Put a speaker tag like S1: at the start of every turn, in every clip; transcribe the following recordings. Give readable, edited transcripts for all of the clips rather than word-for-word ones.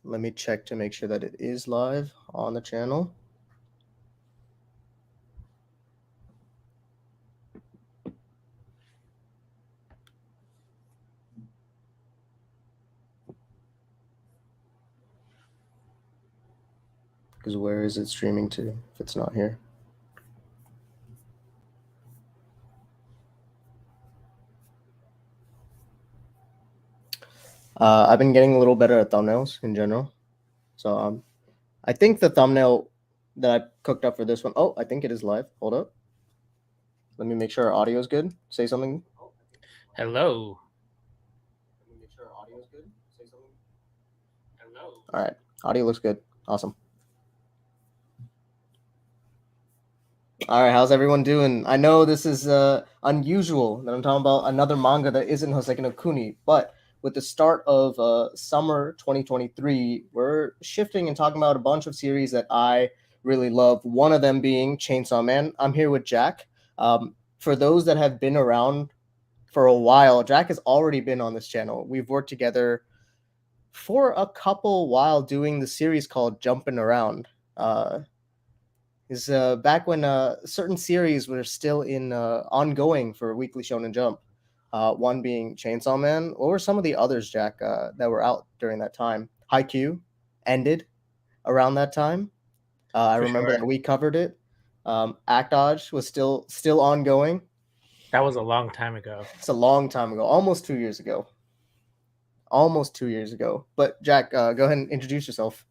S1: Let me check to make sure that it is live on the channel. Because where is it streaming to if it's not here? I've been getting a little better at thumbnails in general. So I think the thumbnail that I cooked up for this one, I think it is live. Hold up. Let me make sure our audio is good. Say something.
S2: Hello.
S1: Let me make sure our audio is good. Say something.
S2: Hello.
S1: All right. Audio looks good. Awesome. All right, how's everyone doing? I know this is unusual that I'm talking about another manga that isn't Hoseki no Kuni, but with the start of summer 2023, we're shifting and talking about a bunch of series that I really love. One of them being Chainsaw Man. I'm here with Jack. For those that have been around for a while, Jack has already been on this channel. We've worked together for a couple while doing the series called Jumpin' Around. Is back when certain series were still in ongoing for Weekly Shonen Jump. One being Chainsaw Man. What were some of the others, Jack, that were out during that time? Haikyuu ended around that time. I
S2: For
S1: remember
S2: sure.
S1: that we covered it. Act Dodge was still ongoing.
S2: That was a long time ago.
S1: It's a long time ago, almost 2 years ago. Almost 2 years ago. But Jack, go ahead and introduce yourself.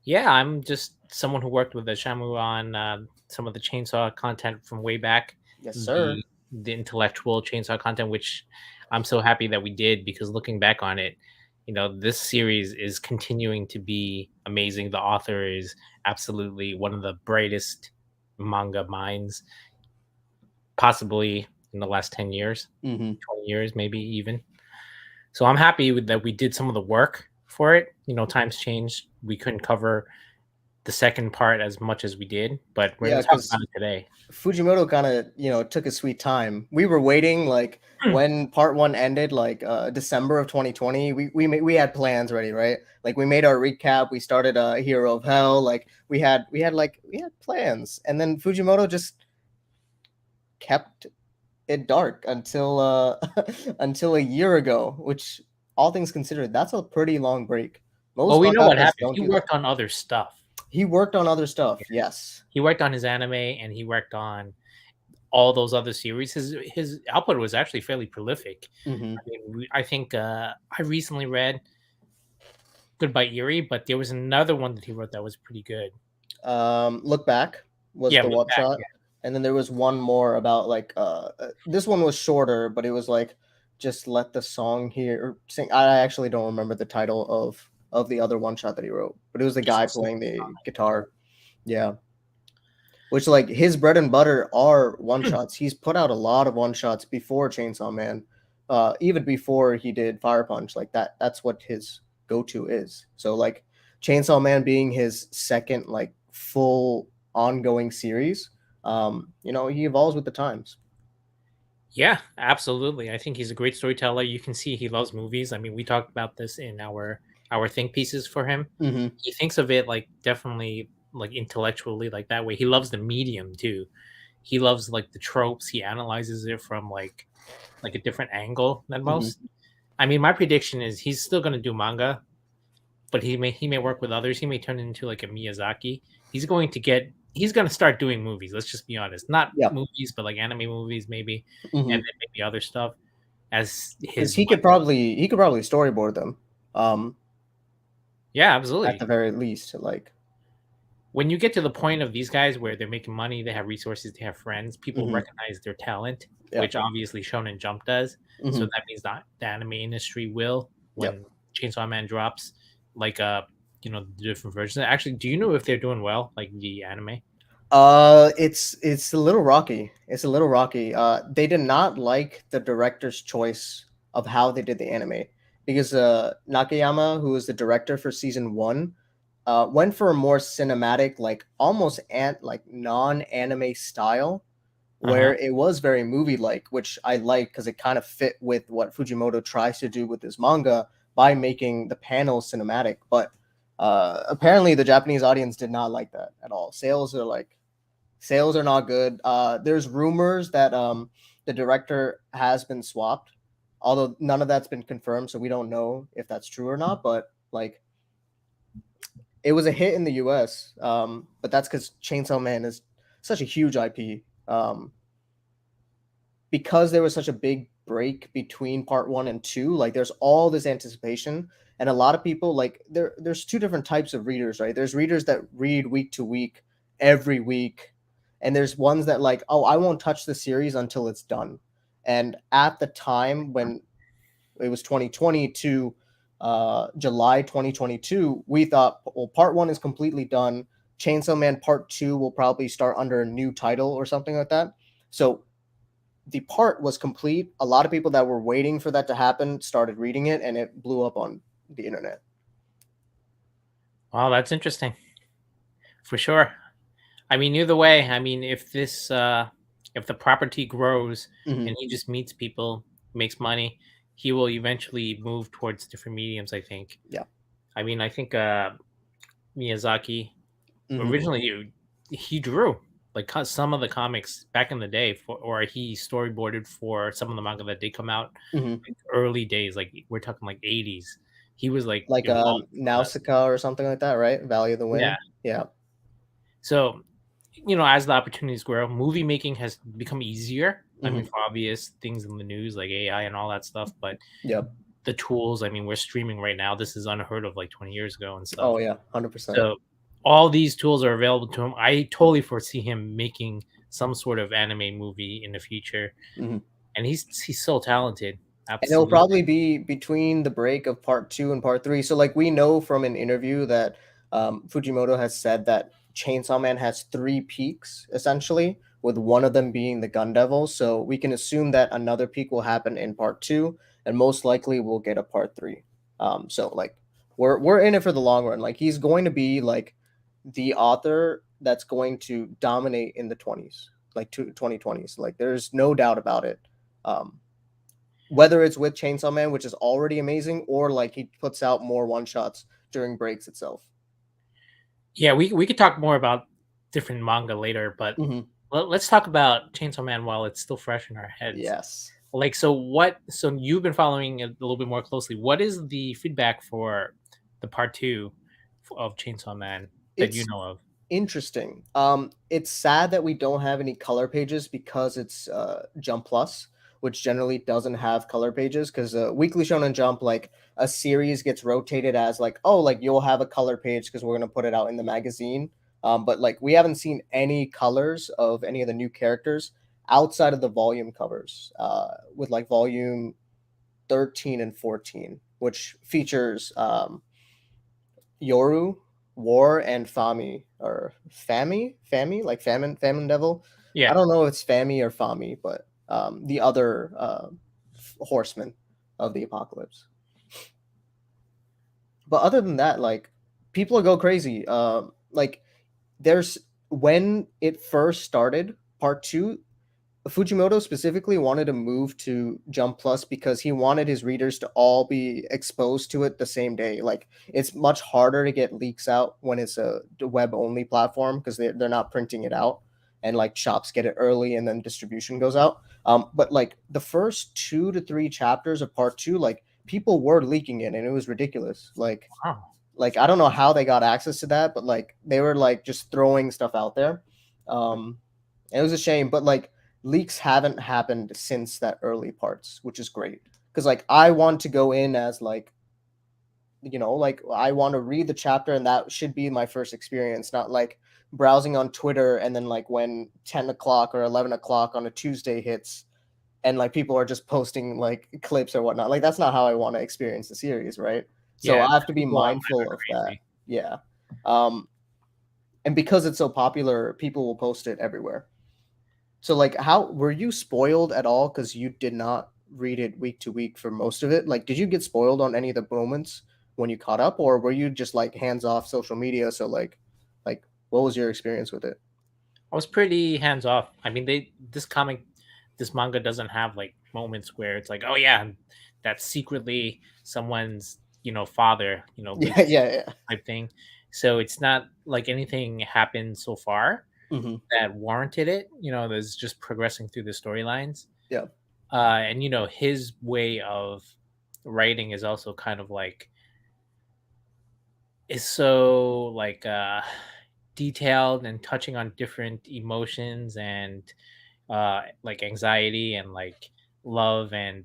S2: Yeah, I'm just someone who worked with the Shamu on some of the chainsaw content from way back.
S1: Yes, sir.
S2: The intellectual chainsaw content, which I'm so happy that we did because looking back on it, this series is continuing to be amazing. The author is absolutely one of the brightest manga minds, possibly in the last 10 years,
S1: Mm-hmm.
S2: 20 years, maybe even. So I'm happy that we did some of the work for it. Times changed. We couldn't cover the second part as much as we did, but we're
S1: Yeah,
S2: going to talk
S1: because
S2: about it today.
S1: Fujimoto kind of, took his sweet time. We were waiting like when part one ended, like December of 2020. We had plans ready, right? Like we made our recap. We started Hero of Hell. Like we had plans, and then Fujimoto just kept it dark until until a year ago. Which, all things considered, that's a pretty long break.
S2: Well,
S1: Most
S2: we know what
S1: mangakas
S2: happened.
S1: don't
S2: He
S1: do that.
S2: worked on other stuff.
S1: He worked on other stuff. Yes.
S2: He worked on his anime and he worked on all those other series. His output was actually fairly prolific.
S1: Mm-hmm.
S2: I think I recently read Goodbye Eerie, but there was another one that he wrote that was pretty good.
S1: Look Back was
S2: Yeah,
S1: the
S2: Look
S1: one
S2: Back.
S1: shot, and then there was one more about like this one was shorter, but it was like just let the song hear or sing. I actually don't remember the title of the other one shot that he wrote, but it was the
S2: Just
S1: guy
S2: listen to
S1: playing
S2: the
S1: the
S2: song.
S1: guitar. Yeah, which like his bread and butter are one shots. He's put out a lot of one shots before Chainsaw Man, even before he did Fire Punch. Like that's what his go to is. So like Chainsaw Man being his second like full ongoing series, he evolves with the times.
S2: Yeah, absolutely. I think he's a great storyteller. You can see he loves movies. I mean, we talked about this in our think pieces for him.
S1: Mm-hmm.
S2: He thinks of it like definitely like intellectually like that way. He loves the medium too. He loves like the tropes. He analyzes it from like a different angle than
S1: Mm-hmm.
S2: most. I mean, my prediction is he's still going to do manga, but he may work with others. He may turn into like a Miyazaki. He's going to start doing movies. Let's just be honest. Not
S1: Yeah,
S2: movies, but like anime movies maybe, and
S1: mm-hmm.
S2: then maybe other stuff as
S1: Because
S2: his
S1: he could probably storyboard them,
S2: yeah,
S1: at the
S2: absolutely.
S1: very least. Like,
S2: When you get to the point of these guys where they're making money, they have resources, they have friends, people
S1: mm-hmm.
S2: recognize their talent,
S1: Yeah,
S2: which obviously Shonen Jump does. So
S1: mm-hmm.
S2: that means that the anime industry will
S1: Yep.
S2: when Chainsaw Man drops, like the different versions. Actually, do you know if they're doing well, like the anime?
S1: It's a little rocky. It's a little rocky. They did not like the director's choice of how they did the anime because Nakayama, who was the director for season one, went for a more cinematic, like almost like non-anime style,
S2: Uh-huh.
S1: where it was very movie-like, which I like because it kind of fit with what Fujimoto tries to do with his manga. by making the panels cinematic. But apparently, the Japanese audience did not like that at all. Sales are not good. There's rumors that the director has been swapped, although none of that's been confirmed, so we don't know if that's true or not. But like, it was a hit in the U.S., but that's because Chainsaw Man is such a huge IP. Because there was such a big break between part one and two, like there's all this anticipation, and a lot of people like there's two different types of readers, right? There's readers that read week to week, every week, and there's ones that like, oh, I won't touch the series until it's done. And at the time when it was 2020 to July 2022, we thought, well, part one is completely done. Chainsaw Man part two will probably start under a new title or something like that. So the part was complete. A lot of people that were waiting for that to happen started reading it, and it blew up on the internet.
S2: Wow, that's interesting for sure. I mean, either way, I mean, if the property grows
S1: Hmm.
S2: and he just meets people, makes money, he will eventually move towards different mediums, I think.
S1: Yeah.
S2: I mean, I think Miyazaki
S1: Hmm.
S2: originally he drew like some of the comics back in the day or he storyboarded for some of the manga that did come out
S1: Hmm.
S2: like early days, like we're talking like 80s. He was like
S1: Like
S2: involved in some of that.
S1: Nausicaa or something like that, right? Valley of the
S2: Yeah.
S1: Wind. Yeah.
S2: So, as the opportunities grow, movie making has become easier. I mean,
S1: Hmm.
S2: for obvious things in the news like AI and all that stuff, but
S1: Yep.
S2: the tools, I mean, we're streaming right now. This is unheard of like 20 years ago and stuff.
S1: Oh yeah, 100%.
S2: So, all these tools are available to him. I totally foresee him making some sort of anime movie in the future,
S1: Hmm.
S2: and he's so talented.
S1: And it'll
S2: Absolutely.
S1: probably be between the break of part two and part three. So, like, we know from an interview that Fujimoto has said that Chainsaw Man has three peaks, essentially, with one of them being the Gun Devil. So, we can assume that another peak will happen in part two, and most likely we'll get a part three. So, like, we're in it for the long run. Like, he's going to be like the author that's going to dominate in the 20s, like 2020s. Like, there's no doubt about it. Um, whether it's with Chainsaw Man, which is already amazing, or like he puts out more one shots during breaks itself.
S2: Yeah, we could talk more about different manga later, but
S1: Hmm.
S2: let's talk about Chainsaw Man while it's still fresh in our heads.
S1: Yes,
S2: Like, so you've been following it a little bit more closely. What is the feedback for the part two of Chainsaw Man that you
S1: it's
S2: know of?
S1: interesting. It's sad that we don't have any color pages because it's Jump Plus, which generally doesn't have color pages. Because Weekly Shonen Jump, like a series gets rotated as like, oh, like you'll have a color page because we're gonna put it out in the magazine. But like we haven't seen any colors of any of the new characters outside of the volume covers, with like volume 13 and 14, which features Yoru, War, and Fami, or Fami, like Famine Devil. I
S2: Yeah.
S1: don't know if it's Fami or Fami, but the other horseman of the apocalypse. But other than that, like people go crazy. Like there's when it first started, part two, Fujimoto specifically wanted to move to Jump Plus because he wanted his readers to all be exposed to it the same day. Like it's much harder to get leaks out when it's a web only platform because they're not printing it out, and like shops get it early and then distribution goes out. But like the first 2 to 3 chapters of part two, like people were leaking it and it was ridiculous.
S2: Wow.
S1: Like I don't know how they got access to that, but like they were like just throwing stuff out there. Um, it was a shame, but like leaks haven't happened since that early parts, which is great. Because like I want to go in as like, like I want to read the chapter and that should be my first experience, not like browsing on Twitter and then like when 10 o'clock or 11 o'clock on a Tuesday hits and like people are just posting like clips or whatnot. Like that's not how I want to experience the series, right? So
S2: Yeah,
S1: I have to be
S2: people online
S1: mindful of
S2: are
S1: that.
S2: crazy.
S1: Yeah. Um, and because it's so popular, people will post it everywhere. So like how were you spoiled at all because you did not read it week to week for most of it? Like did you get spoiled on any of the moments when you caught up or were you just like hands off social media? So like what was your experience with it?
S2: I was pretty hands off. I mean, this manga doesn't have like moments where it's like, oh yeah, that's secretly someone's father,
S1: Yeah,
S2: Luke's
S1: yeah, yeah.
S2: type thing. So it's not like anything happened so far
S1: Hmm.
S2: that warranted it. There's just progressing through the storylines.
S1: Yeah.
S2: And his way of writing is also kind of like is so like detailed and touching on different emotions and like anxiety and like love and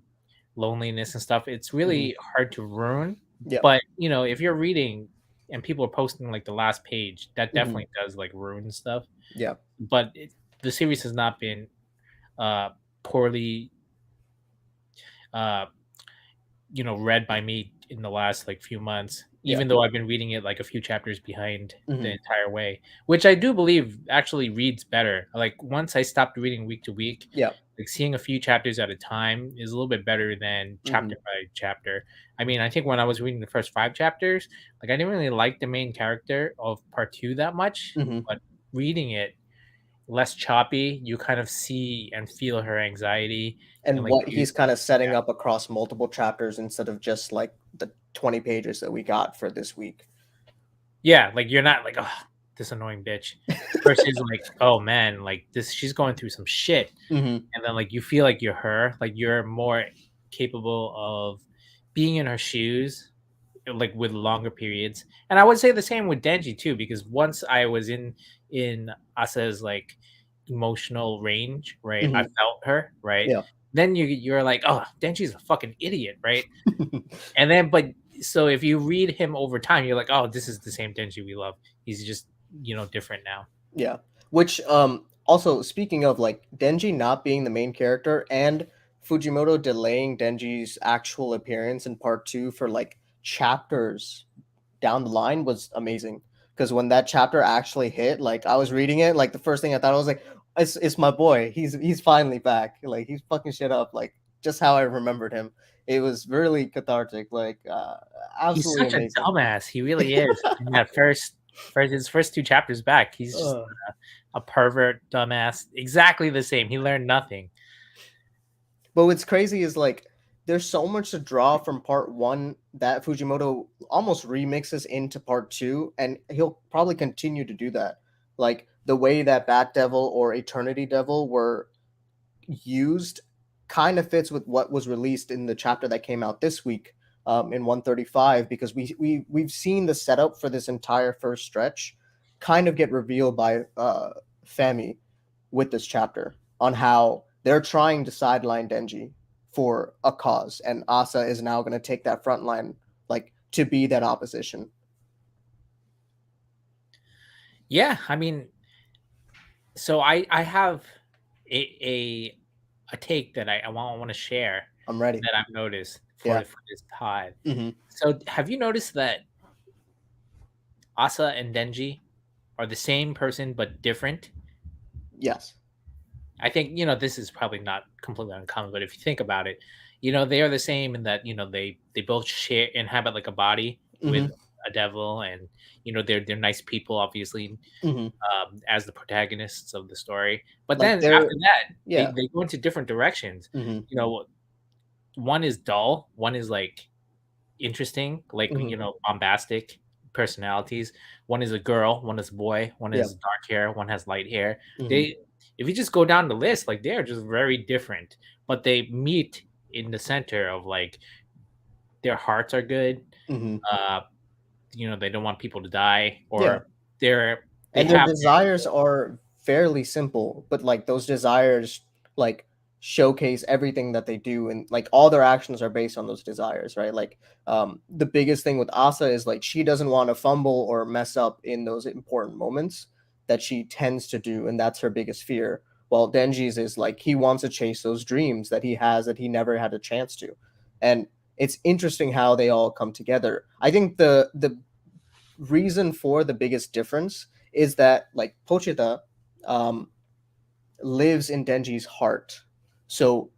S2: loneliness and stuff. It's
S1: Hmm.
S2: really hard to ruin.
S1: Yeah.
S2: But if you're reading and people are posting like the last page, that
S1: Hmm.
S2: definitely does like ruin stuff.
S1: Yeah.
S2: But the series has not been uh poorly uh read by me in the last like few months,
S1: Yeah.
S2: even though I've been reading it like a few chapters behind the
S1: Hmm.
S2: entire way, which I do believe actually reads better. Like once I stopped reading week to week,
S1: Yeah.
S2: like seeing a few chapters at a time is a little bit better than
S1: Hmm.
S2: chapter by chapter. I mean, I think when I was reading the first 5 chapters, like I didn't really like the main character of part two that much,
S1: Hmm.
S2: but reading it less choppy, you kind of see and feel her anxiety and
S1: And
S2: like
S1: what
S2: you
S1: he's kind of setting up across multiple chapters instead of just like the 20 pages that we got for this week.
S2: Yeah, like, you're not like, "Oh, this annoying bitch," versus, like, "Oh, man, like, this she's going through some shit,"
S1: Hmm.
S2: and then, like, you feel like you're her, like, you're more capable of being in her shoes, like, with longer periods, and I would say the same with Denji too, because once I was in Asa's, like, emotional range, right, I
S1: Hmm.
S2: felt her, right?
S1: Yeah.
S2: Then you're like, "Oh, Denji's a fucking idiot," right? And then, but so if you read him over time, you're like, oh, this is the same Denji we love. He's just, different now.
S1: Yeah. Which also speaking of like Denji not being the main character and Fujimoto delaying Denji's actual appearance in part 2 for like chapters down the line was amazing. Because when that chapter actually hit, like I was reading it, like the first thing I thought I was like, it's my boy. He's finally back. Like he's fucking shit up. Like just how I remembered him. It was really cathartic. Like
S2: He's
S1: absolutely
S2: such a
S1: amazing.
S2: dumbass. He really is. In that first his first 2 chapters back, he's just
S1: Uh,
S2: a pervert dumbass. Exactly the same. He learned nothing.
S1: But what's crazy is like there's so much to draw from part one that Fujimoto almost remixes into part two, and he'll probably continue to do that. Like the way that Bat Devil or Eternity Devil were used kind of fits with what was released in the chapter that came out this week in 135 because we've seen the setup for this entire first stretch kind of get revealed by Femi with this chapter on how they're trying to sideline Denji for a cause, and Asa is now going to take that front line, like to be that opposition.
S2: Yeah, I mean, so I have a a take that I want to share
S1: I'm ready.
S2: that I've noticed
S1: Yeah.
S2: for this pod.
S1: Hmm.
S2: So have you noticed that Asa and Denji are the same person but different?
S1: Yes.
S2: I think, this is probably not completely uncommon, but if you think about it, they are the same in that, they both share inhabit like a body with
S1: Hmm.
S2: a devil, and they're nice people, obviously,
S1: Hmm.
S2: as the protagonists of the story. But
S1: Like
S2: then after
S1: they're
S2: that, they
S1: yeah.
S2: they go into different directions.
S1: Hmm.
S2: You know, one is dull, one is like interesting, like,
S1: Hmm.
S2: bombastic personalities. One is a girl, one is a boy, one
S1: Yeah.
S2: is dark hair, one has light hair.
S1: Hmm.
S2: They if you just go down the list, like, they are just very different, but they meet in the center of, like, their hearts are good,
S1: Hmm.
S2: uh, they don't want people to die,
S1: Yeah.
S2: or they
S1: And their
S2: have
S1: desires are fairly simple, but like those desires like showcase everything that they do, and like all their actions are based on those desires, right? Like the biggest thing with Asa is like she doesn't want to fumble or mess up in those important moments that she tends to do, and that's her biggest fear. While Denji's is like he wants to chase those dreams that he has that he never had a chance to. And it's interesting how they all come together. I think the reason for the biggest difference is that like Pochita um, lives in Denji's heart. So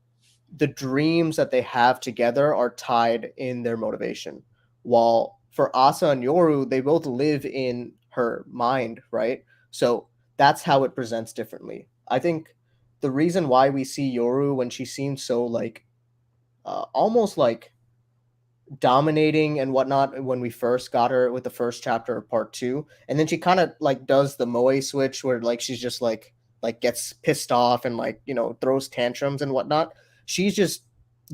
S1: the dreams that they have together are tied in their motivation. While for Asa and Yoru, they both live in her mind, right? So that's how it presents differently. I think the reason why we see Yoru when she seems so like almost like dominating and whatnot when we first got her with the first chapter of part two, and then she kind of like does the moe switch where like she's just like gets pissed off and like throws tantrums and whatnot. She's just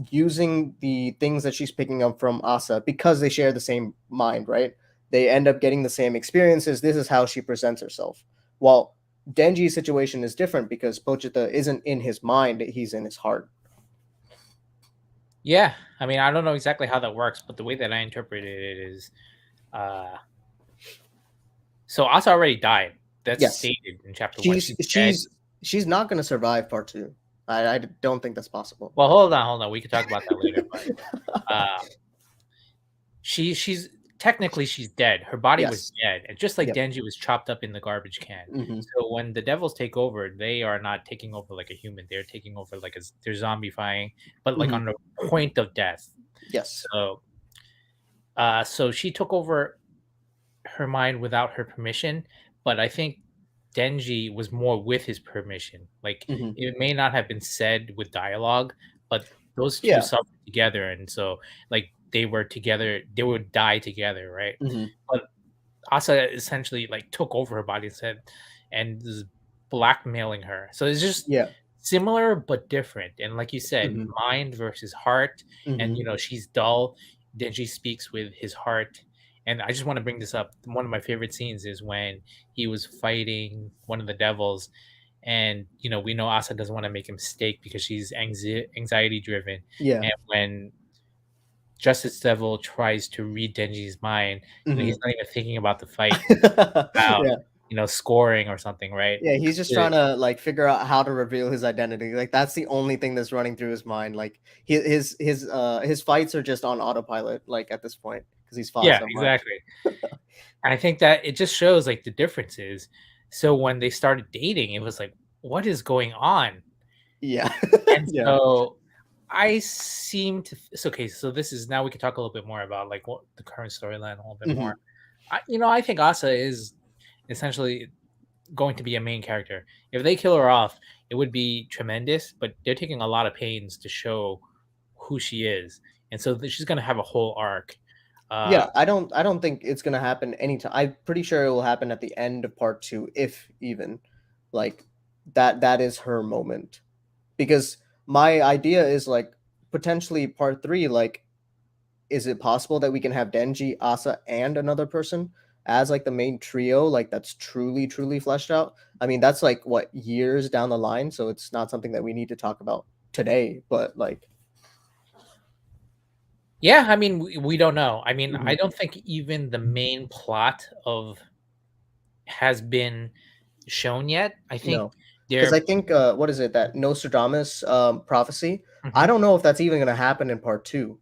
S1: using the things that she's picking up from Asa because they share the same mind, right? They end up getting the same experiences. This is how she presents herself. While Denji's situation is different because Pochita isn't in his mind, he's in his heart.
S2: Yeah, I mean, I don't know exactly how that works, but the way that I interpreted it is, uh, so Asa already died. That's
S1: Yes.
S2: stated in chapter one.
S1: She's
S2: She's dead.
S1: she's she's not going to survive part 2. I don't think that's possible.
S2: Well, hold on. We can talk about that later. But she's technically she's dead. Her body was
S1: Yes.
S2: dead, and just like
S1: Yep.
S2: Denji was chopped up in the garbage can.
S1: Mhm.
S2: So when the devils take over, they are not taking over like a human. They're taking over like they're zombifying, but like
S1: Mhm.
S2: on the point of death.
S1: Yes.
S2: So she took over her mind without her permission, but I think Denji was more with his permission. Like
S1: Mhm.
S2: it may not have been said with dialogue, but those two
S1: Yeah.
S2: suffered together, and so like they were together, they would die together, right?
S1: Mhm.
S2: But Asa essentially like took over her body and said, and is blackmailing her. So it's just
S1: Yeah.
S2: similar but different. And like you said,
S1: Mhm.
S2: mind versus heart. And
S1: Mhm.
S2: she's dull. Then she speaks with his heart. And I just want to bring this up. One of my favorite scenes is when he was fighting one of the devils, and we know Asa doesn't want to make a mistake because she's anxiety driven.
S1: Yeah.
S2: And when Justice Devil tries to read Denji's mind, he's
S1: Mhm.
S2: not even thinking about the fight, about
S1: Yeah.
S2: scoring or something, right?
S1: Yeah, he's just
S2: Uh,
S1: trying to like figure out how to reveal his identity. Like that's the only thing that's running through his mind. Like his fights are just on autopilot like at this point because he's fought
S2: Yeah,
S1: so much.
S2: exactly. And I think that it just shows like the differences. So when they started dating, it was like, what is going on?
S1: Yeah.
S2: And
S1: Yeah.
S2: so I seem to it's okay. So this is now we can talk a little bit more about like what the current storyline a little bit more.
S1: Mhm.
S2: I think Asa is essentially going to be a main character. If they kill her off, it would be tremendous, but they're taking a lot of pains to show who she is. And so she's going to have a whole arc. Uh
S1: Yeah, I don't think it's gonna happen anytime. I'm pretty sure it will happen at the end of part 2, if even. Like that is her moment. Because my idea is like potentially part 3, like is it possible that we can have Denji, Asa, and another person as like the main trio, like that's truly fleshed out? I mean, that's like what years down the line, so it's not something that we need to talk about today, but like
S2: yeah, I mean we don't know. I mean, I
S1: mhm,
S2: don't think even the main plot of has been shown yet. I think
S1: no. Because I
S2: they're
S1: think what is it, that Nostradamus prophecy? I
S2: Mhm.
S1: don't know if that's even gonna happen in part 2.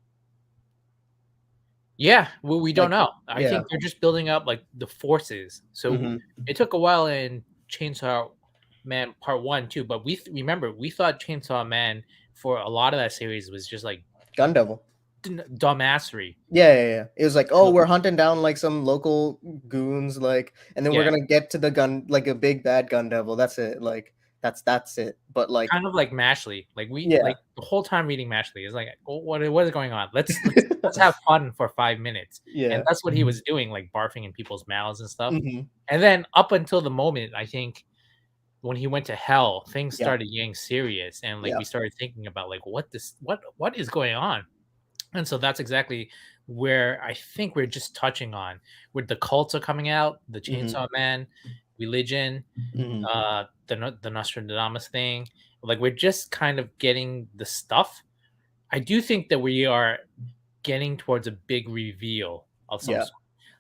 S2: Yeah, well, we don't
S1: Like
S2: know. I
S1: yeah.
S2: think they're just building up like the forces. So
S1: Mhm.
S2: it took a while in Chainsaw Man Part 1 too, but remember we thought Chainsaw Man for a lot of that series was just like
S1: Gun Devil.
S2: dumbassery.
S1: Yeah. It was like, "Oh,
S2: So
S1: we're hunting down, like, some local goons, like, and then we're
S2: yeah,
S1: gonna get to the gun like, a big bad gun devil, that's it, like, that's it." But, like
S2: kind of like Mashley. Like
S1: yeah.
S2: the whole time reading Mashley is like, oh, what is going on? Let's have fun for 5 minutes, and
S1: Yeah.
S2: that's what he was doing, like barfing in people's mouths and stuff.
S1: Mhm.
S2: And then up until the moment, I think when he went to hell, things
S1: Yeah,
S2: started getting serious, and like
S1: yeah.
S2: we started thinking about like what is going on. And so that's exactly where I think we're just touching on, where the cults are coming out, the
S1: Mhm,
S2: Chainsaw Man, religion,
S1: mhm.
S2: the Nostradamus thing. Like we're just kind of getting the stuff. I do think that we are getting towards a big reveal of some
S1: Yeah.
S2: sort.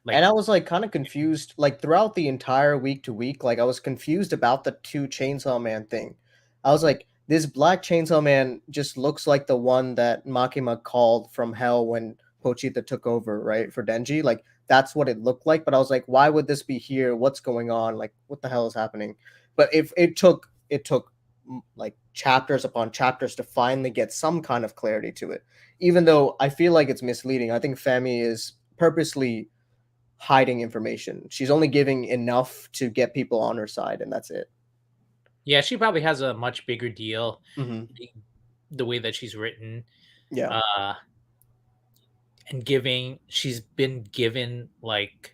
S1: And
S2: Like,
S1: I was, like, kinda confused, like, throughout the entire week to week, like, I was confused about the 2 Chainsaw Man thing. I was like, "This Black Chainsaw Man just looks like the one that Makima called from hell when Pochita took over, right, for Denji." Like, that's what it looked like, but I was like, "Why would this be here? What's going on? Like, what the hell is happening?" But if it took, like, chapters upon chapters to finally get some kind of clarity to it, even though I feel like it's misleading. I think Femi is purposely hiding information. She's only giving enough to get people on her side, and that's it.
S2: yeah, she probably has a much bigger deal
S1: Mhm.
S2: the way that she's written.
S1: Yeah.
S2: Uh and giving she's been given like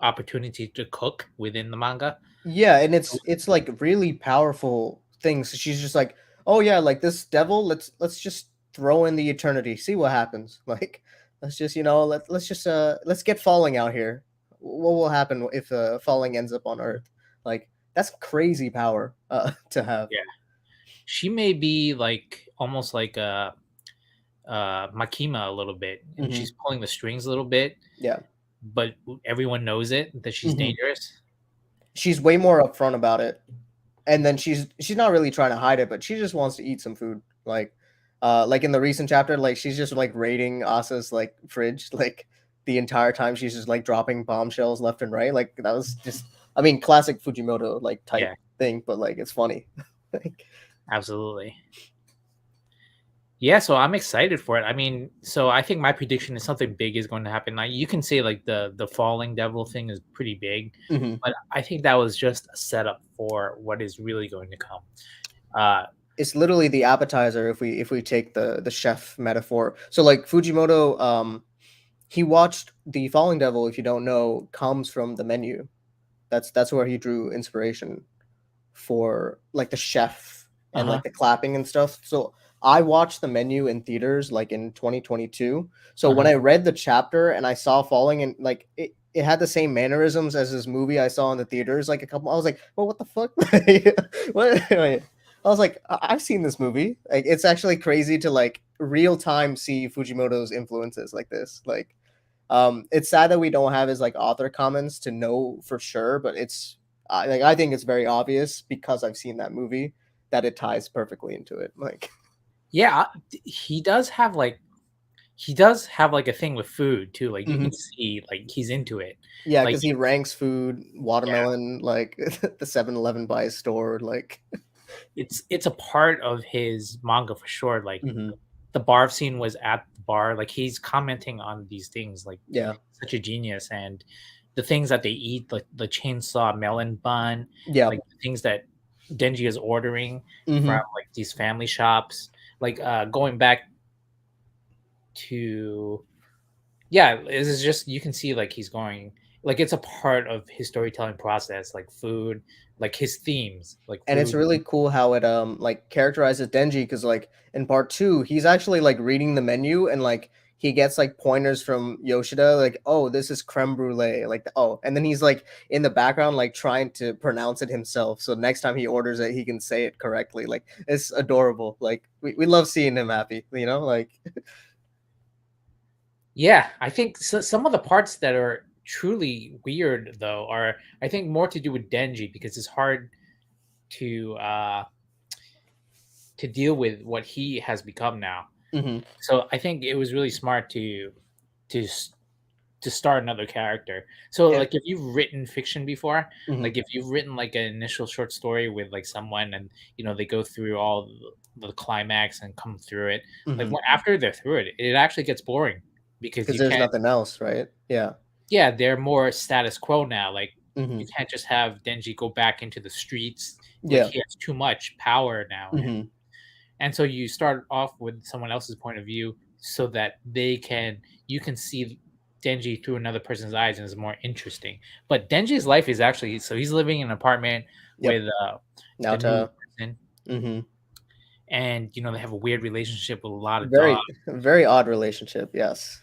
S2: opportunity to cook within the manga.
S1: Yeah, and it's like really powerful things. She's just like, "Oh yeah, like this devil, let's just throw in the eternity, see what happens." Like, let's just, let's just let's get falling out here. What will happen if falling ends up on Earth? Like, that's crazy power to have.
S2: Yeah, she may be like almost like a Makima a little bit, and she's
S1: Hmm.
S2: pulling the strings a little bit,
S1: Yeah.
S2: but everyone knows it that she's
S1: Hmm.
S2: dangerous.
S1: She's way more upfront about it. And then she's not really trying to hide it, but she just wants to eat some food. Like in the recent chapter, like she's just like raiding Asa's like fridge, like the entire time she's just like dropping bombshells left and right. Like that was just, I mean, classic Fujimoto like type
S2: Yeah,
S1: thing, but like it's funny. Like,
S2: absolutely. Yeah, so I'm excited for it. I mean, so I think my prediction is something big is going to happen. Like you can say like the falling devil thing is pretty big,
S1: mhm.
S2: but I think that was just a setup for what is really going to come. Uh
S1: It's literally the appetizer if we take the chef metaphor. So like Fujimoto, he watched the Falling Devil. If you don't know, comes from the menu. That's where he drew inspiration for like the chef and
S2: uh-huh.
S1: like the clapping and stuff. So I watched the menu in theaters like in 2022. So when
S2: Uh-huh.
S1: I read the chapter and I saw Falling, and like it had the same mannerisms as this movie I saw in the theaters like a couple, I was like, well, what the fuck? What? Wait. I was like, I've seen this movie. Like it's actually crazy to like real time see Fujimoto's influences like this. Like it's sad that we don't have his like author comments to know for sure, but like I think it's very obvious because I've seen that movie that it ties perfectly into it. Like,
S2: Yeah, he does have like a thing with food too. Like you can
S1: mhm.
S2: see like he's into it.
S1: Yeah,
S2: Like
S1: because he ranks food,
S2: yeah,
S1: watermelon, like the 7-Eleven by his store. Like,
S2: it's a part of his manga for sure. Like
S1: mhm.
S2: the bar scene was at the bar. Like he's commenting on these things. Like
S1: Yeah,
S2: such a genius, and the things that they eat, like the chainsaw melon bun,
S1: yeah,
S2: like the things that Denji is ordering from
S1: hmm,
S2: like these family shops. Like going back to yeah, this is just you can see like he's going like it's a part of his storytelling process, like food, like his themes, like
S1: and it's
S2: food.
S1: really cool how it like characterizes Denji because like in part two he's actually like reading the menu and like he gets like pointers from Yoshida like, oh, this is creme brulee, like, oh, and then he's like in the background like trying to pronounce it himself so next time he orders it he can say it correctly. Like it's adorable. Like we love seeing him happy, like.
S2: Yeah, I think some of the parts that are truly weird though are I think more to do with Denji because it's hard to uh to deal with what he has become now.
S1: Hmm.
S2: So I think it was really smart to s- to start another character. So
S1: And
S2: like if you've written fiction before,
S1: mhm,
S2: like if you've written like an initial short story with like someone and they go through all the climax and come through it, like
S1: mhm.
S2: after they're through it, it actually gets boring because
S1: Because
S2: you
S1: there's
S2: can't
S1: nothing else, right? Yeah.
S2: yeah, they're more status quo now. Like you
S1: Hmm.
S2: can't just have Denji go back into the streets. Like
S1: Yeah.
S2: he has too much power now
S1: Hmm.
S2: and so you start off with someone else's point of view so that you can see Denji through another person's eyes and it's more interesting. But Denji's life is actually so he's living in an apartment
S1: Yep.
S2: with the new
S1: Naota.
S2: person
S1: Hmm.
S2: and they have a weird relationship with a lot of dogs
S1: Very, very odd relationship. Yes.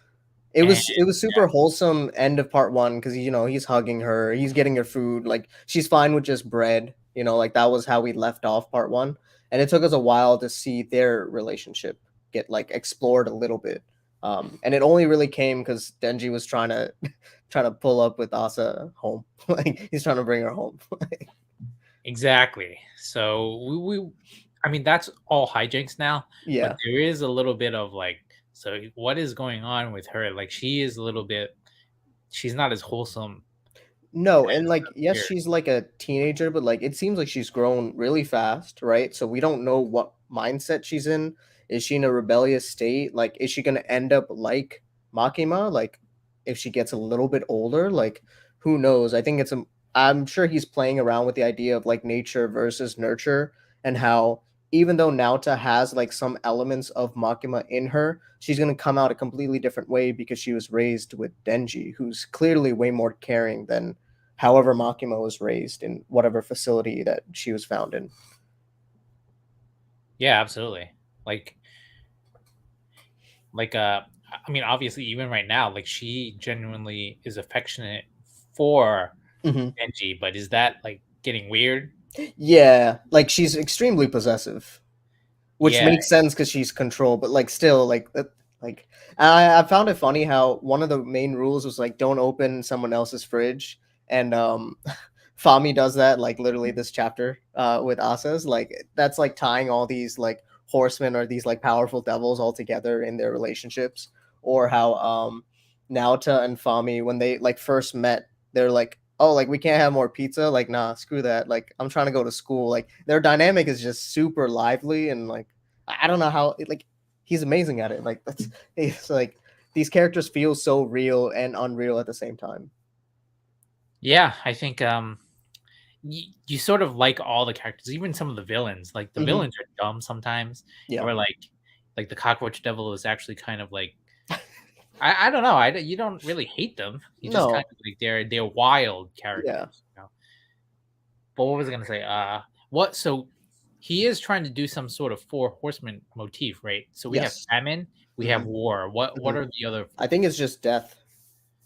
S1: It
S2: and
S1: was it was super wholesome end of part one because he's hugging her, he's getting her food, like she's fine with just bread, like that was how we left off part one, and it took us a while to see their relationship get like explored a little bit, and it only really came because Denji was trying to trying to pull up with Asa home, like he's trying to bring her home.
S2: exactly. So we I mean that's all hijinks now, but
S1: Yeah.
S2: there is a little bit of like so what is going on with her? Like she is a little bit she's not as wholesome
S1: No, and
S2: as
S1: like yes,
S2: here.
S1: she's like a teenager, but like it seems like she's grown really fast, right? So we don't know what mindset she's in. Is she in a rebellious state? Like, is she gonna end up like Makima? Like, if she gets a little bit older, like who knows? I think I'm sure he's playing around with the idea of like nature versus nurture and how even though Naota has like some elements of Makima in her, she's gonna come out a completely different way because she was raised with Denji, who's clearly way more caring than however Makima was raised in whatever facility that she was found in.
S2: Yeah, absolutely. Like like I mean, obviously, even right now, like she genuinely is affectionate for
S1: Hmm.
S2: Benji, but is that like getting weird?
S1: Yeah, like she's extremely possessive, which
S2: Yeah.
S1: makes sense because she's controlled, but like still like I found it funny how one of the main rules was like don't open someone else's fridge, and Fami does that like literally this chapter with Asa's, like that's like tying all these like horsemen or these like powerful devils all together in their relationships. Or how Naota and Fami, when they like first met, they're like, oh, like we can't have more pizza, like nah, screw that, like I'm trying to go to school. Like their dynamic is just super lively, and like I don't know how like he's amazing at it. Like that's it's like these characters feel so real and unreal at the same time.
S2: Yeah, I think you sort of like all the characters, even some of the villains. Like the
S1: Hmm.
S2: villains are dumb sometimes,
S1: Yeah.
S2: or like the cockroach devil is actually kind of like I don't know. You don't really hate them. You just kind
S1: No.
S2: of like they're wild
S1: Yeah.
S2: characters, you know. But what was I gonna say? What? So he is trying to do some sort of four horsemen motif, right? So we have
S1: Yes.
S2: famine, we have
S1: Hmm.
S2: war. What
S1: Hmm.
S2: are the other
S1: I think it's just death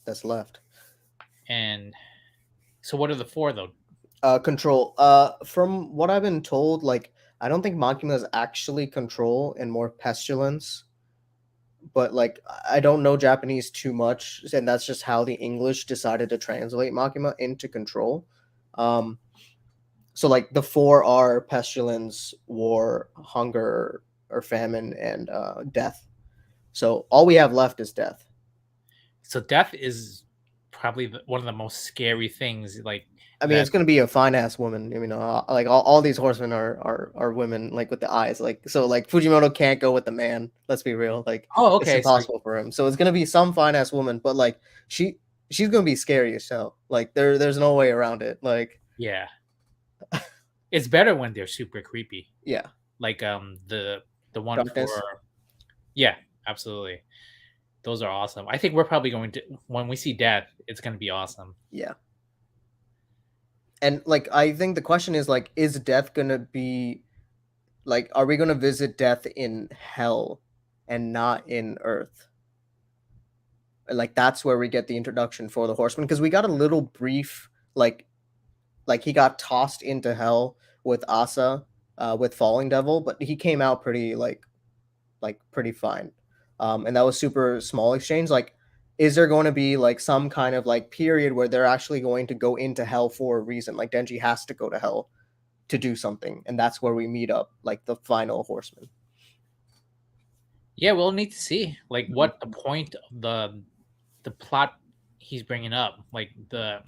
S1: that's left.
S2: and so what are the four though?
S1: Control. From what I've been told, like I don't think Makima is actually control and more pestilence. But like I don't know Japanese too much, and that's just how the English decided to translate Makima into control. Um, so like the four are pestilence, war, hunger or famine, and death. So all we have left is death.
S2: So death is probably one of the most scary things. Like
S1: I mean,
S2: that.
S1: it's gonna be a fine ass woman. You know, like all these horsemen are women, like with the eyes. Like so, like Fujimoto can't go with the man. Let's be real. Like
S2: Oh,
S1: it's
S2: okay. So
S1: impossible for him. So it's gonna be some fine ass woman, but like she she's gonna be scary as hell. Like there's no way around it. Like
S2: yeah, it's better when they're super creepy.
S1: yeah,
S2: Like the one for
S1: darkness.
S2: yeah, absolutely. Those are awesome. I think we're probably going to when we see death, it's going to be awesome.
S1: Yeah, and like I think the question is like, is death gonna be like, are we gonna visit death in hell and not in Earth? Like that's where we get the introduction for the horseman, because we got a little brief like he got tossed into hell with Asa, with Falling Devil, but he came out pretty like pretty fine. And that was super small exchange. Like, is there going to be like some kind of like period where they're actually going to go into hell for a reason? Like Denji has to go to hell to do something, and that's where we meet up, like the final horseman.
S2: Yeah, we'll need to see like
S1: Mhm.
S2: what the point of the plot he's bringing up, like the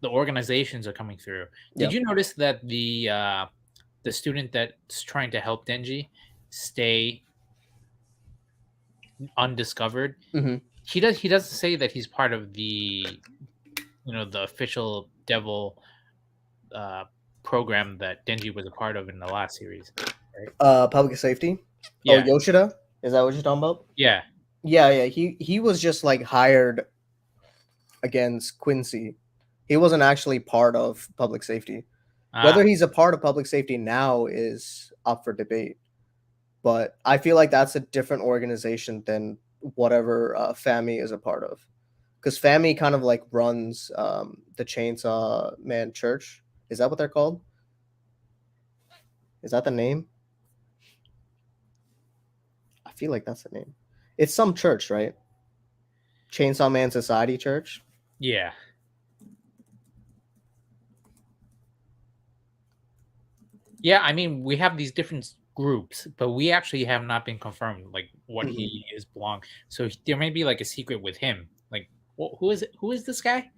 S2: organizations are coming through. Did
S1: Yeah.
S2: you notice that the student that's trying to help Denji stay undiscovered,
S1: Hmm.
S2: he doesn't say that he's part of the the official devil uh program that Denji was a part of in the last series, right?
S1: Public safety. Oh,
S2: Yeah,
S1: Yoshida, is that what you're talking about?
S2: yeah.
S1: Yeah, yeah. He was just like hired against Quincy. He wasn't actually part of public safety. Whether
S2: Ah,
S1: he's a part of public safety now is up for debate, but I feel like that's a different organization than whatever FAMI is a part of. Because FAMI kind of like runs the Chainsaw Man Church. Is that what they're called? Is that the name? I feel like that's the name. It's some church, right? Chainsaw Man Society Church.
S2: yeah. Yeah, I mean, we have these different groups, but we actually have not been confirmed like what
S1: Mhm.
S2: he is belong. So there may be like a secret with him. Like, who is it? Who is this guy?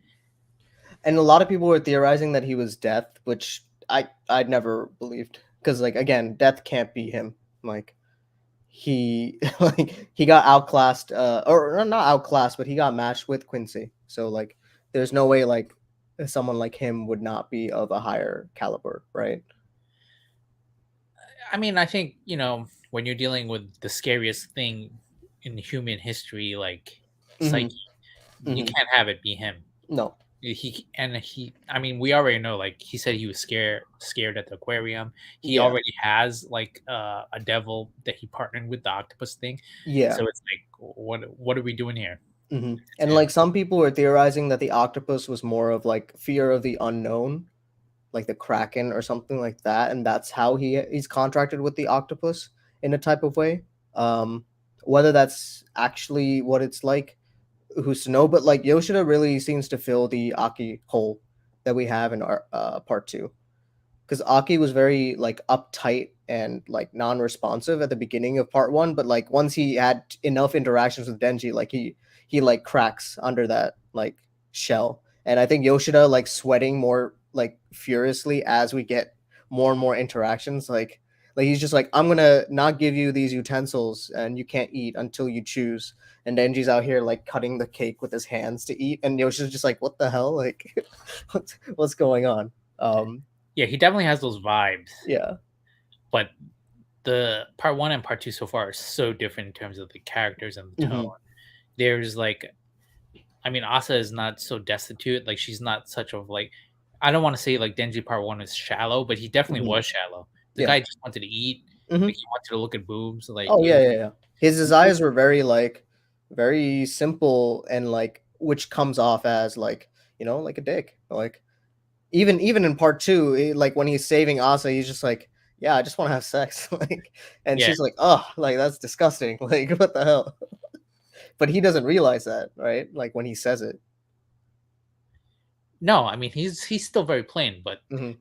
S1: And a lot of people were theorizing that he was Death, which I'd never believed, because like again, Death can't be him. Like he like he got outclassed, or not outclassed, but he got matched with Quincy. So like, there's no way like someone like him would not be of a higher caliber, right?
S2: I mean, I think, when you're dealing with the scariest thing in human history, like
S1: Hmm.
S2: Psyche, you
S1: Hmm.
S2: can't have it be him.
S1: No.
S2: I mean, we already know, like he said he was scared at the aquarium. He
S1: Yeah.
S2: already has like a devil that he partnered with, the octopus thing.
S1: Yeah.
S2: So it's like, what are we doing here?
S1: Hmm.
S2: It's
S1: And
S2: him.
S1: like some people were theorizing that the octopus was more of like fear of the unknown, like the kraken or something like that, and that's how he's contracted with the octopus in a type of way. Um, whether that's actually what it's like, who's to know? But like Yoshida really seems to fill the Aki hole that we have in our part two, because Aki was very like uptight and like non-responsive at the beginning of part one, but like once he had enough interactions with Denji, like he like cracks under that like shell. And I think Yoshida like sweating more like furiously as we get more and more interactions. Like he's just like, I'm gonna not give you these utensils and you can't eat until you choose. And Denji's out here like cutting the cake with his hands to eat, and Yoshida's just like, what the hell? Like what's going on?
S2: Yeah, he definitely has those vibes,
S1: Yeah.
S2: but the part one and part two so far are so different in terms of the characters and the tone.
S1: Mhm.
S2: There's like, I mean, Asa is not so destitute. Like she's not such of like, I don't want to say like Denji part one is shallow, but he definitely
S1: Mhm.
S2: was shallow. The
S1: Yeah.
S2: guy just wanted to eat. Like
S1: Mhm.
S2: he wanted to look at boobs. Like
S1: Oh,
S2: it
S1: yeah,
S2: was,
S1: yeah, yeah. His desires were very, like very simple and, like which comes off as, like, like a dick. Like, even in part 2, like, when he's saving Asa, he's just like, "Yeah, I just wanna have sex." Like, and
S2: yeah.
S1: she's like, "Oh, like, that's disgusting." Like, what the hell? But he doesn't realize that, right? Like, when he says it.
S2: No, I mean he's still very plain, but
S1: Mhm.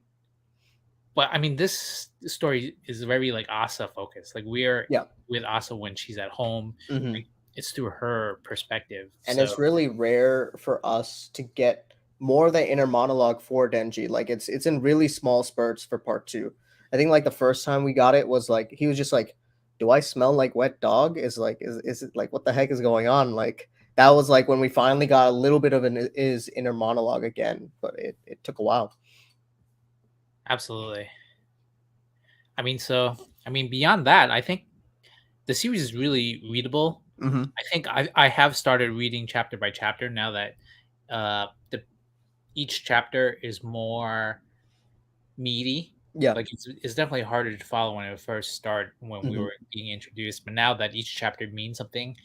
S2: I mean this story is very like Asa focused. Like we are
S1: Yeah.
S2: with Asa when she's at home.
S1: Mhm.
S2: Like it's through her perspective.
S1: And
S2: So
S1: it's really rare for us to get more of the inner monologue for Denji. Like it's in really small spurts for part two. I think like the first time we got it was like he was just like, "Do I smell like wet dog?" Is it like what the heck is going on? Like that was like when we finally got a little bit of an is inner monologue again, but it took a while.
S2: absolutely. I mean beyond that, I think the series is really readable.
S1: Hmm.
S2: I think I have started reading chapter by chapter now that the each chapter is more meaty.
S1: Yeah.
S2: Like it's definitely harder to follow when it first started when we
S1: Hmm.
S2: were being introduced. But now that each chapter means something,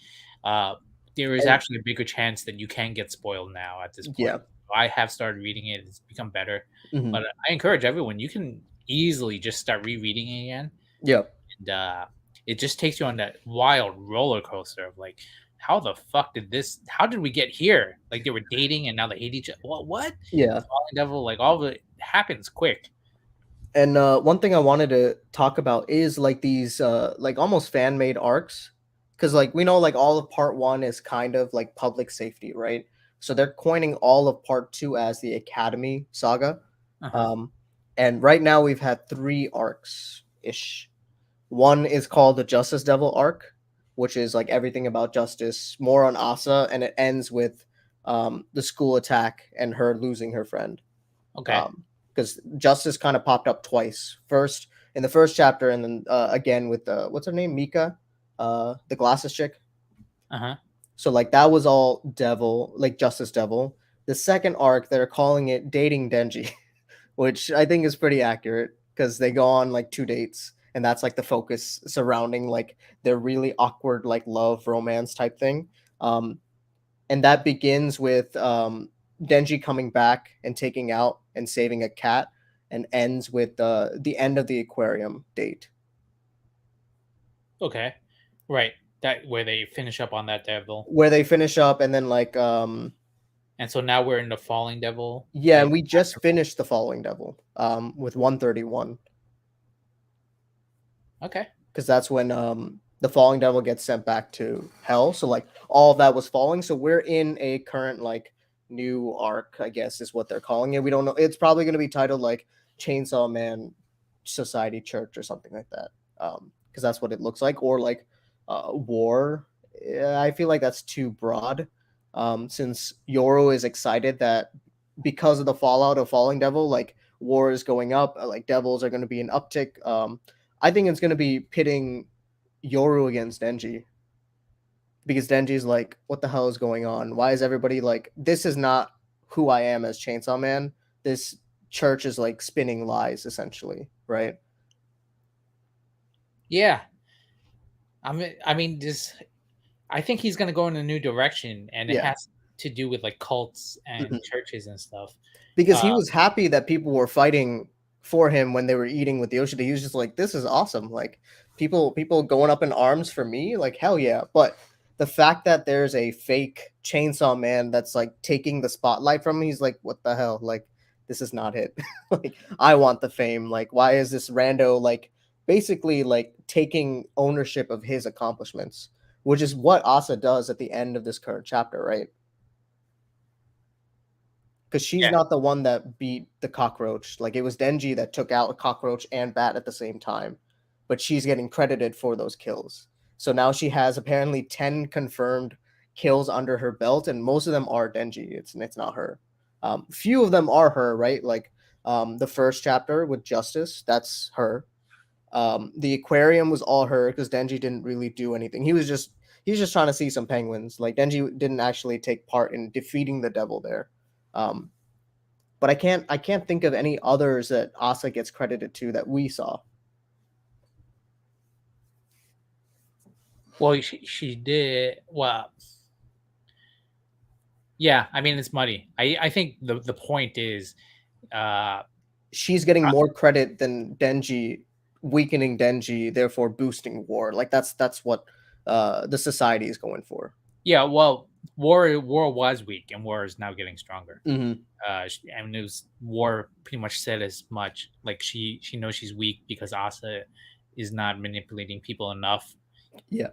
S2: uh, there is
S1: And
S2: actually a bigger chance that you can get spoiled now at this point.
S1: yeah.
S2: I have started reading it; it's become better. But
S1: Hmm.
S2: I encourage everyone. You can easily just start rereading it again,
S1: Yeah.
S2: and it just takes you on that wild roller coaster of like, how the fuck did this? How did we get here? Like they were dating and now they hate each other. What?
S1: Yeah.
S2: Falling Devil, like all of it happens quick.
S1: And one thing I wanted to talk about is like these like almost fan made arcs, because like we know like all of part one is kind of like public safety, right? So they're coining all of part two as the Academy saga.
S2: Uh huh.
S1: Um, and right now we've had three arcs ish. One is called the Justice Devil arc, which is like everything about justice, more on Asa, and it ends with the school attack and her losing her friend,
S2: Okay.
S1: because Justice kind of popped up twice. First in the first chapter, and then again with what's her name, Mika, the glasses chick.
S2: Uh huh.
S1: So like that was all Devil, like Justice Devil. The second arc, they're calling it Dating Denji, which I think is pretty accurate because they go on like two dates, and that's like the focus surrounding like their really awkward like love romance type thing. Um, and that begins with Denji coming back and taking out and saving a cat, and ends with the end of the aquarium date,
S2: Okay. Right. That where they finish up on that devil,
S1: where they finish up, and then like
S2: and so now we're in the falling devil,
S1: yeah,
S2: like
S1: and we just
S2: aftermath.
S1: finished the Falling Devil with 131,
S2: Okay.
S1: because that's when the Falling Devil gets sent back to hell. So like all of that was falling. So we're in a current like new arc, I guess is what they're calling it. We don't know. It's probably going to be titled like Chainsaw Man Society Church or something like that. Because that's what it looks like, or like War. Yeah, I feel like that's too broad. Since Yoro is excited that because of the fallout of Falling Devil, like war is going up, like devils are going to be an uptick. I think it's gonna be pitting Yoru against Denji, because Denji's like, what the hell is going on? Why is everybody like, this is not who I am as Chainsaw Man. This church is like spinning lies, essentially, right?
S2: Yeah, I mean, this. I think he's gonna go in a new direction, and it
S1: Yeah.
S2: has to do with like cults and
S1: Mhm.
S2: churches and stuff.
S1: Because
S2: Uh,
S1: he was happy that people were fighting for him when they were eating with Yoshida. He was just like, "This is awesome! Like people going up in arms for me, like hell yeah!" But the fact that there's a fake Chainsaw Man that's like taking the spotlight from him, he's like, "What the hell? Like this is not it. Like I want the fame. Like why is this rando like basically like taking ownership of his accomplishments?" Which is what Asa does at the end of this current chapter, right? Because she's
S2: yeah.
S1: not the one that beat the cockroach. Like it was Denji that took out a cockroach and bat at the same time, but she's getting credited for those kills. So now she has apparently 10 confirmed kills under her belt, and most of them are Denji. It's not her. Few of them are her, right? Like the first chapter with Justice, that's her. The aquarium was all her because Denji didn't really do anything. He was just trying to see some penguins. Like Denji didn't actually take part in defeating the devil there. Um, but I can't think of any others that Asa gets credited to that we saw.
S2: Well, she did well. Yeah, I mean it's muddy. I think the point is, uh,
S1: She's getting more credit than Denji, weakening Denji, therefore boosting War. Like that's what the society is going for.
S2: yeah. Well, war was weak, and war is now getting stronger.
S1: Hmm.
S2: I mean, it was war pretty much said as much. Like she knows she's weak because Asa is not manipulating people enough
S1: Yeah.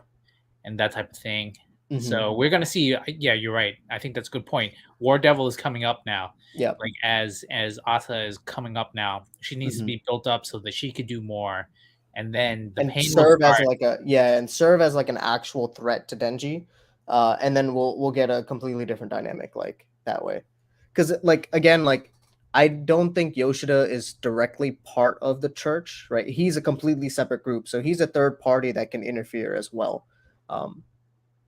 S2: and that type of thing.
S1: Hmm.
S2: So we're gonna see. Yeah, you're right. I think that's a good point. War Devil is coming up now.
S1: Yeah.
S2: Like as Asa is coming up now, she needs to
S1: Hmm.
S2: be built up so that she could do more, and then the
S1: And
S2: pain will
S1: serve as
S2: start.
S1: like an actual threat to Denji, and then we'll get a completely different dynamic like that way. Because like again, like I don't think Yoshida is directly part of the church, right? He's a completely separate group, so he's a third party that can interfere as well. Um,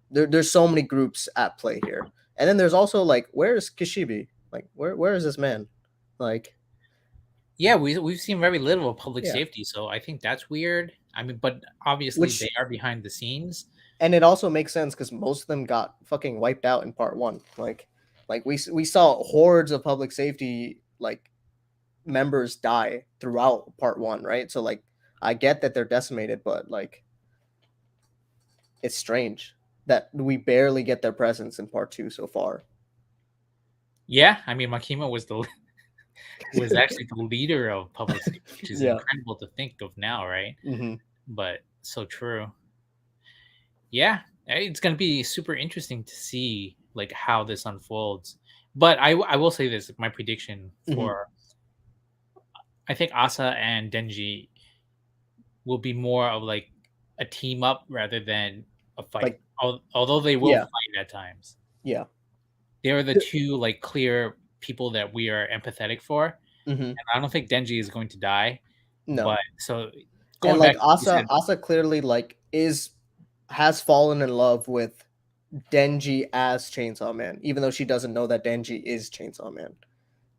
S1: there's so many groups at play here, and then there's also like, where's Kishibe? Like, where is this man? Like,
S2: Yeah, we've seen very little of public
S1: yeah,
S2: safety, so I think that's weird. I mean, but obviously
S1: which
S2: they are behind the scenes.
S1: and it also makes sense because most of them got fucking wiped out in part one. Like we saw hordes of public safety like members die throughout part one, right? So like I get that they're decimated, but like it's strange that we barely get their presence in part two so far.
S2: Yeah, I mean, Makima was the was actually the leader of public safety, which is
S1: Yeah.
S2: incredible to think of now, right?
S1: Hmm.
S2: But so true. Yeah, it's gonna be super interesting to see like how this unfolds. But I will say this: my prediction
S1: Hmm.
S2: for I think Asa and Denji will be more of like a team up rather than a fight.
S1: Like,
S2: Although they will
S1: yeah,
S2: fight at times,
S1: yeah.
S2: they're the two like clear people that we are empathetic for. And
S1: Hmm.
S2: I don't think Denji is going to die.
S1: No.
S2: But so
S1: And
S2: going
S1: like
S2: back to what you
S1: Asa
S2: said,
S1: Asa clearly like is has fallen in love with Denji as Chainsaw Man, even though she doesn't know that Denji is Chainsaw Man.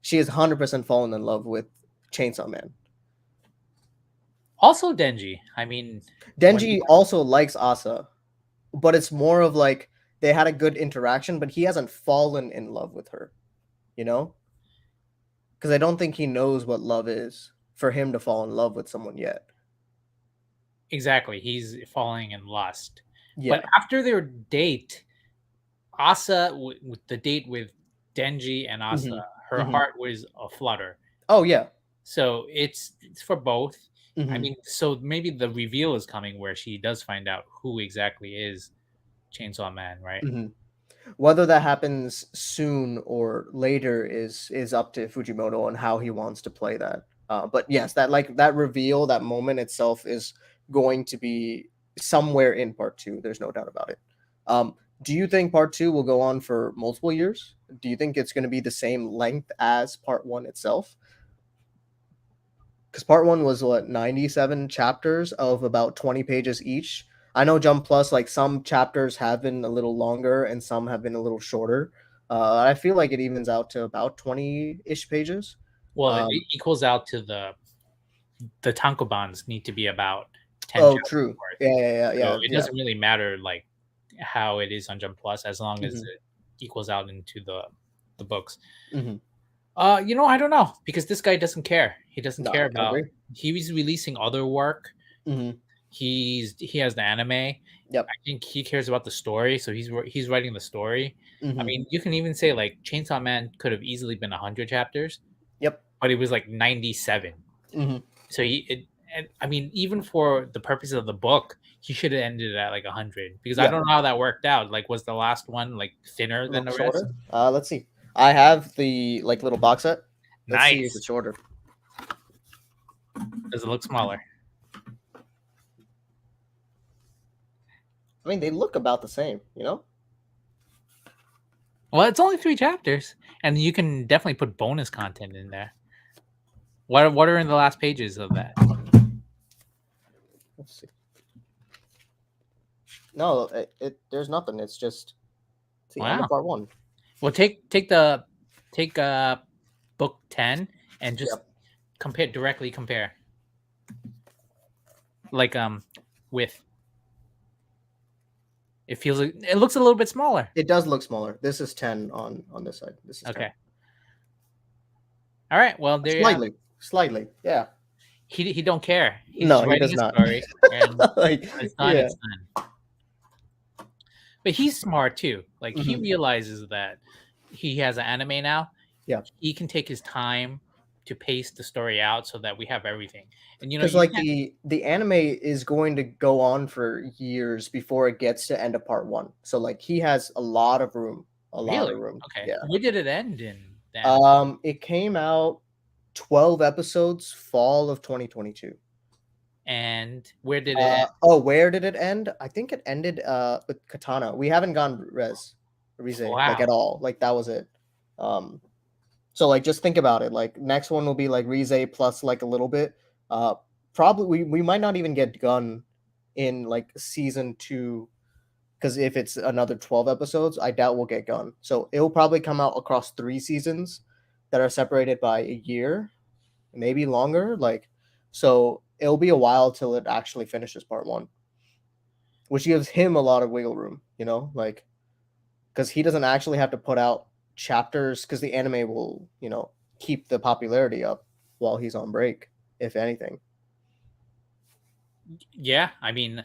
S1: She is 100% fallen in love with Chainsaw Man.
S2: also Denji. I mean, when he
S1: Denji also likes Asa, but it's more of like they had a good interaction, but he hasn't fallen in love with her, you know? Because I don't think he knows what love is for him to fall in love with someone yet.
S2: exactly he's falling in lust. But
S1: Yeah.
S2: after their date, Asa with the date with Denji and Asa,
S1: Hmm.
S2: her
S1: Hmm.
S2: heart was a flutter.
S1: Oh yeah.
S2: So it's for both. I
S1: Hmm.
S2: mean, so maybe the reveal is coming where she does find out who exactly is Chainsaw Man, right?
S1: Hmm. Whether that happens soon or later is up to Fujimoto on how he wants to play that. But yes, that reveal, that moment itself is going to be somewhere in part two. There's no doubt about it. Do you think part two will go on for multiple years? Do you think it's going to be the same length as part one itself? because part one was what 97 chapters of about 20 pages each. I know Jump Plus, like some chapters have been a little longer and some have been a little shorter. I feel like it evens out to about 20-ish pages.
S2: Well, it
S1: Um,
S2: equals out to the tankobons need to be about 10
S1: oh,
S2: chapters
S1: true.
S2: worth.
S1: Yeah, yeah, yeah,
S2: So
S1: yeah,
S2: it
S1: yeah.
S2: doesn't really matter like how it is on Jump Plus as long as
S1: Hmm.
S2: it equals out into the books.
S1: Hmm.
S2: I don't know because this guy doesn't care. He doesn't
S1: No,
S2: care
S1: I
S2: about
S1: agree.
S2: he was releasing other work.
S1: Hmm.
S2: He has the anime. I
S1: Yep.
S2: think he cares about the story, so he's writing the story. I
S1: Hmm.
S2: mean, you can even say like Chainsaw Man could have easily been 100 chapters,
S1: Yep.
S2: but it was like 97.
S1: Hmm.
S2: So and I mean, even for the purpose of the book, he should have ended it at like 100 because I
S1: Yeah.
S2: don't know how that worked out. Like, was the last one like thinner
S1: A
S2: than
S1: little
S2: the rest?
S1: shorter. Let's see. I have the like little box set. Let's see if
S2: Nice.
S1: it's shorter.
S2: Does it look smaller?
S1: I mean, they look about the same, you know?
S2: Well, it's only 3 chapters, and you can definitely put bonus content in there. What are in the last pages of that?
S1: Let's see. No, there's nothing. It's just it's the end of
S2: Wow.
S1: part one.
S2: Well, take book 10 and just
S1: Yep.
S2: compare like with it feels like it looks a little bit smaller.
S1: It does look smaller. This is 10 on this side. This is 10.
S2: Okay. All right. Well, there you have it.
S1: Slightly. Slightly. Yeah.
S2: He don't care. He's
S1: No,
S2: just
S1: he
S2: writing
S1: does
S2: a
S1: not.
S2: story, and
S1: Like,
S2: when it's done,
S1: yeah.
S2: it's done. But he's smart too. Like he
S1: Hmm.
S2: realizes that he has an anime now.
S1: Yeah.
S2: He can take his time to pace the story out so that we have everything. And
S1: Because
S2: you
S1: like
S2: can't
S1: the anime is going to go on for years before it gets to end of part one. So like he has a lot of room. A lot
S2: really
S1: of room.
S2: okay.
S1: Yeah.
S2: Where did it end in the anime?
S1: It came out 12 episodes fall of 2022.
S2: And where did it end?
S1: Oh, where did it end? I think it ended with Katana. We haven't gone Rize like
S2: Wow.
S1: at all. Like that was it. Um so like just think about it. Like next one will be like Rize plus like a little bit. Uh Probably we might not even get Gun in like season 2 because if it's another 12 episodes, I doubt we'll get Gun. So it'll probably come out across 3 seasons that are separated by a year, maybe longer. Like so it'll be a while till it actually finishes part 1, which gives him a lot of wiggle room, you know, like because he doesn't actually have to put out chapters because the anime will, keep the popularity up while he's on break, if anything.
S2: Yeah, I mean,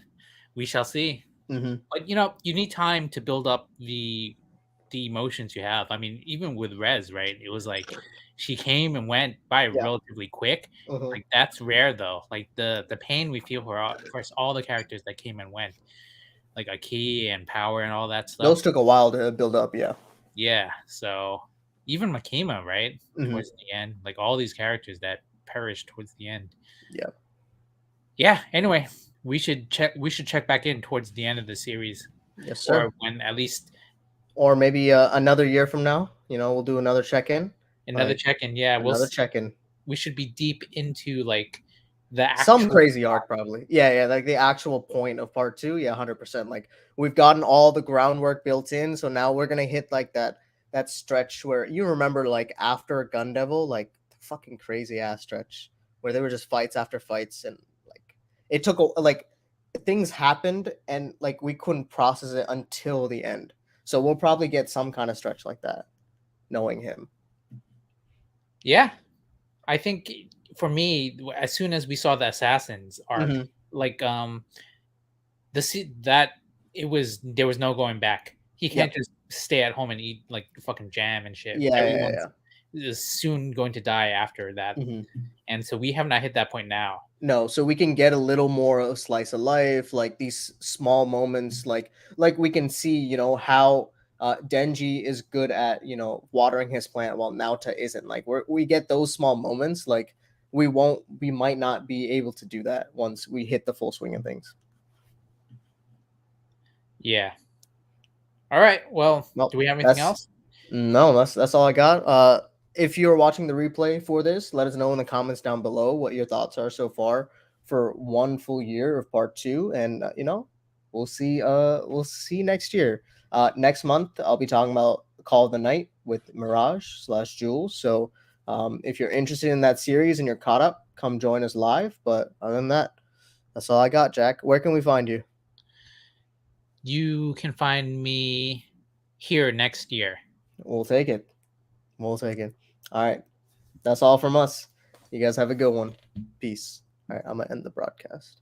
S2: we shall see.
S1: Hmm.
S2: But you need time to build up the emotions you have. I mean, even with Rez, right? It was like she came and went by
S1: Yeah.
S2: relatively quick.
S1: Hmm.
S2: Like that's rare though. Like the pain we feel for all the characters that came and went, like Aki and Power and all that
S1: Those
S2: stuff.
S1: took a while to build up. Yeah.
S2: Yeah. So even Makima, right?
S1: Hmm.
S2: Towards the end, like all these characters that perished towards the end.
S1: Yeah.
S2: Yeah. Anyway, we should check back in towards the end of the series,
S1: Yes,
S2: or
S1: sir.
S2: when at least
S1: Or maybe another year from now, we'll do another check-in.
S2: another
S1: Like
S2: check-in. Yeah,
S1: another check-in.
S2: we should be deep into like the
S1: Some
S2: actual
S1: crazy arc, probably. Yeah, yeah, like the actual point of part two. Yeah, 100%. Like we've gotten all the groundwork built in, so now we're gonna hit like that stretch where you remember, like after Gun Devil, like the fucking crazy ass stretch where they were just fights after fights, and like it took like things happened, and like we couldn't process it until the end. So we'll probably get some kind of stretch like that, knowing him.
S2: yeah. I think for me, as soon as we saw the assassins arc,
S1: Hmm.
S2: like that there was no going back. He can't
S1: Yep.
S2: just stay at home and eat like fucking jam and shit.
S1: Yeah, yeah,
S2: Everyone's
S1: yeah.
S2: is soon going to die after that,
S1: Hmm.
S2: and so we have not hit that point now.
S1: No, so we can get a little more of slice of life, like these small moments, like we can see, how Denji is good at, watering his plant while Naota isn't. Like we get those small moments, like we might not be able to do that once we hit the full swing of things.
S2: Yeah. All right. Well,
S1: Well,
S2: do we have anything
S1: that's
S2: else?
S1: no, that's all I got. if you're watching the replay for this, let us know in the comments down below what your thoughts are so far for one full year of part two, and we'll see. We'll see next year. Next month, I'll be talking about Call of the Night with Mirage/Jules. So if you're interested in that series and you're caught up, come join us live. But other than that, that's all I got, Jack. Where can we find you?
S2: You can find me here next year.
S1: We'll take it. We'll take it. All right. That's all from us. You guys have a good one. Peace. All right. I'm going to end the broadcast.